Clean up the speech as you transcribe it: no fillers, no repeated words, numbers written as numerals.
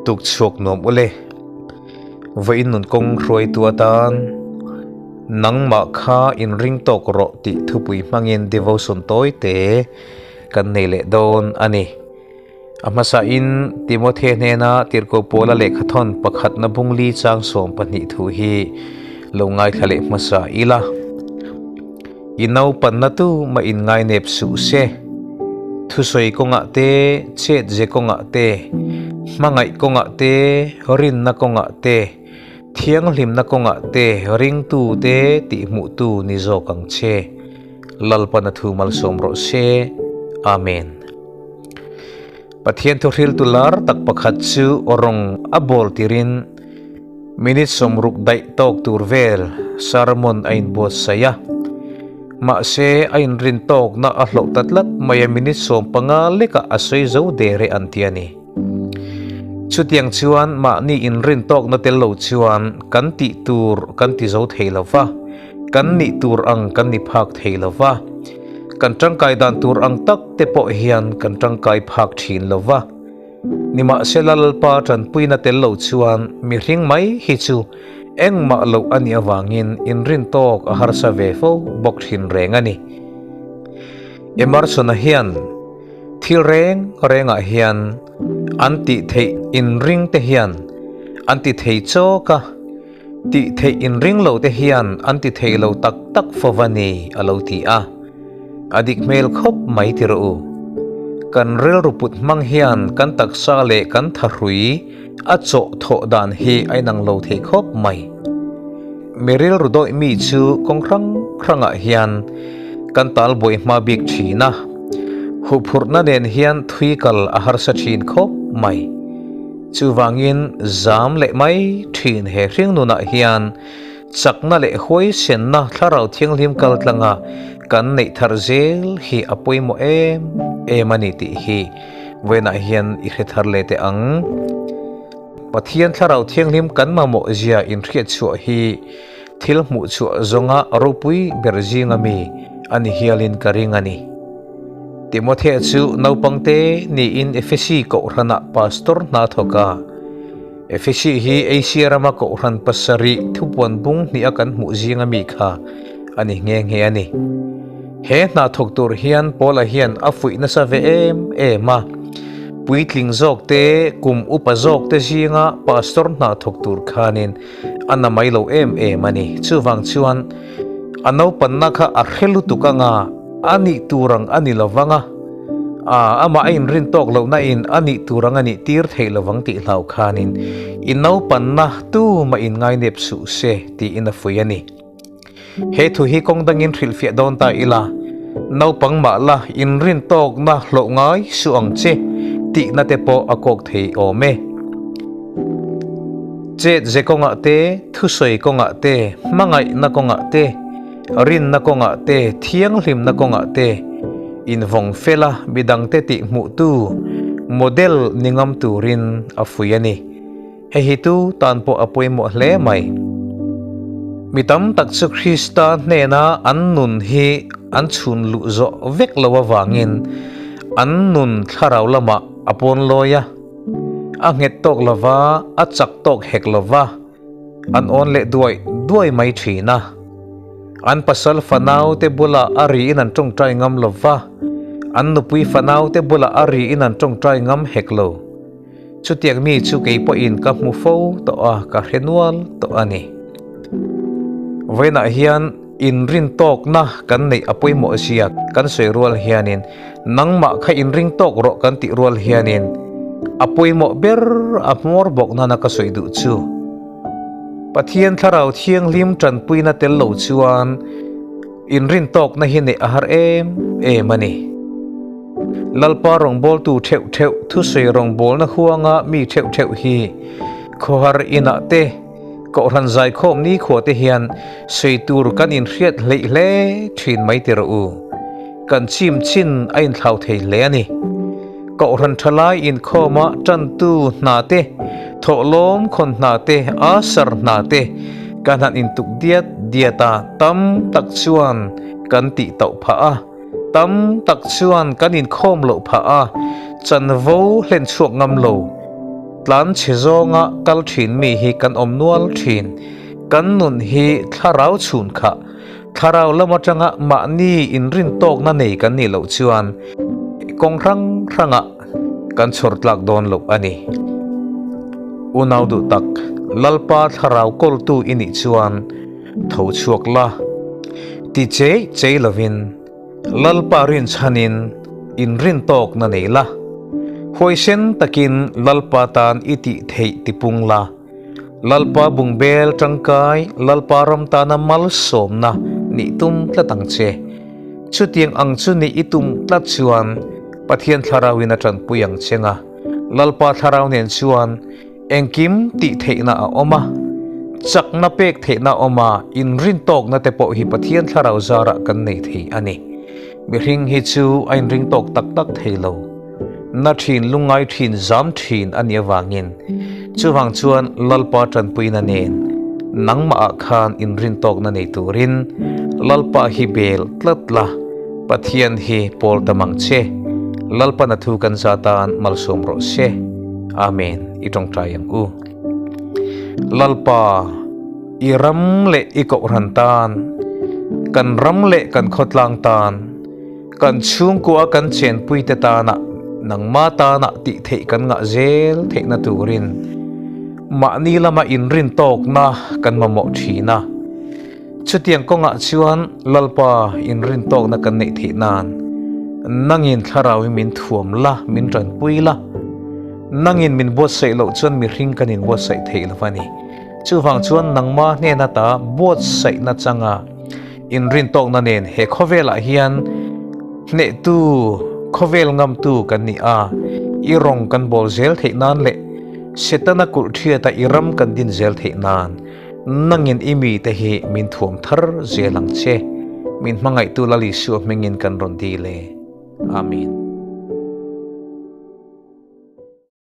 tuk chuak nom ole vai nun kong roi tua tan nang ma kha in ring tok ro ti thupui mangin devotion toy te kan nei le don ani amasa in Timothy nena tirko pola lekhathon pakhat na bungli chang som pani thu hi longai thale masa ila inau pannatu ma in ngai nep su se thusoi konga te chet je konga te mangai konga te rin na konga te thiang hlim na konga te ring tu te ti mu tu ni zo kang che lalpana thu mal som ro se amen pathian thoril tular tak pakhat chu orong abol tirin minit somruk dai tok turvel sarmon ain bos saya ma se ain rin tok na a hlo tatlat maya minit som panga leka asoi zo dere antiani chutiang chuan ma ni in rin tok na tel lo chuan kan ti tur kan ti zo theilawa kan ni tur ang kan ni phak theilawa kan tangkai dan tur ang tak te po hian kan tangkai phak thin lova nima selal pa tran puina tel lo chuan mi ring mai hi chu eng ma lo ani awangin in rin tok a har sa ve fo bok thin reng ani emarson hian thil renga hian anti thei in ring te hian anti thei choka ti thei in ring lo te hian anti thei lo tak tak fawani alo ti a adik mel khop mai tiro kan rel ruput mang hian kan taksa le kan tharui a cho tho dan hi ainang lo the khop mai meril rudoi mi chu kongrang khranga hian kan tal boi ma bik thina hupurna nen hian thui kal ahar sa thin khop mai chu wangin zam le mai thin he ring nuna hian chakna le hoi sen na tharau thianglim kal tlanga kan nei thar zel hi apoi mo emani ti hi wena hian I he thar le te ang pathian tharau thianglim kan ma mo zia in riat chu hi thil mu chu zonga ropui berjinga mi ani hialin karingani Timothy chu naupangte ni in efesi ko rana pastor na thoka efesi hi asia rama ko ran pasari thupon bung ni akan mu jinga mi kha ani nge ani he na thok tur hian pola hian afui na sa ve ma puitling zok te kum upa zok te jinga pastor na thok tur khanin ana mailo mani chuwang chuan anau panna kha a khelu tukanga ani turang ani lawanga ama ain rin tok lo na in ani turang ani tir thei lawang ti hlau khanin inau panna tu ma in ngai nep su se ti ina fuyani he thu hi kong dangin thil fia don ta ila nau pang ma la in rin tok na hlo ngai su ang che ti na te po akok thei o me che je konga te thu soi konga te mangai na konga te rin na konga te thiang hlim na konga te in vong fela bidang te ti mu tu model ningam turin afuyani he hi tu tan po apoi mo hle mai mitam tak chu Krista nena an nun hi an chun lu zo vek lawa wangin an nun tharau lama apon loya a nget tok lawa a chak tok hek lawa an on le duai mai thina an pasal fanau te bula ari in an tong trai ngam lawa an nupui fanau te bula ari in an tong trai ngam heklo chu tiak mi chu kei po in ka mu fo to a ka renwal to ani vena hian in rin tok na kan nei apoi mo sia kan soi rual hianin nangma kha in ring tok ro kan ti rual hianin apoi mo ber amor bok na ka soi du chu pathian tharau thiang lim tran puina tel lo chuan in rin tok na hi ne ahar mani lalpa rong bol tu theu thu soi rong bol na huanga mi theu hi khohar ina te ko ran zai khom ni kho te hian sei tur kan in riat le thin mai te ro kan chim chin ain thlau thei le ani ko ran thalai in khoma tan tu na te tho lom khon na te asar na te kan han in tuk diata tam tak chuan kan ti tau pha a tam tak chuan kan in khom lo pha a chan vo hlen chuak ngam lo tlan chizonga kal thin mi hi kan om nual thin kan nun hi tharau chun kha tharau lama tanga ma ni in rin tok na nei kan ni lo chuan kong rang ranga kan chhor tlak don lo ani unau du tak lalpa tharau kol tu ini chuan tho chuak la ti chei lovin lalpa rin chanin in rin tok na nei la hoisen takin lalpa tan iti thei tipung la lalpa bungbel tangkai lalpa ram ta na mal som na ni tum tla tang che chutiang ang chu ni itum tla chuan pathian tharawin atran puyang chenga lalpa tharau nen chuan engkim ti theina a oma chakna pek theina oma in rin tok na te po hi pathian tharau zara kan nei thei ani mi hring hi chu ain ring tok tak tak theilo na thin lungai thin zam thin ani awangin chuwang chuan lalpa tran puina nen nangma khan in rin tok na nei turin lalpa hi bel tlatla pathian hi pol tamang che lalpa na thu kan zatan malsom ro se amen itong tayang u lalpa iram le iko rantan kan ram le kan khotlang tan kan chung ko kan chen pui te ta na nang mata na ti thei kan nga zel thei na turin ma ni lama in rin tok na kan mamo thina chutiang ko nga chuan lalpa in rin tok na kan nei thei nan nangin tharawi min thuam la min ran pui la nangin min bot sei lo chuan mi hring kanin bot sei thei lawani chuwang chuan nangma hne na ta bot sei na changa in rin tok na nen he khovela hian hne tu khovel ngam tu kan ni a irong kan bol zel thei nan le setana kul thia ta iram kan din zel thei nan nangin imi te hi min thuam thar zelang che min mangai tu lali su mengin kan ron di le amen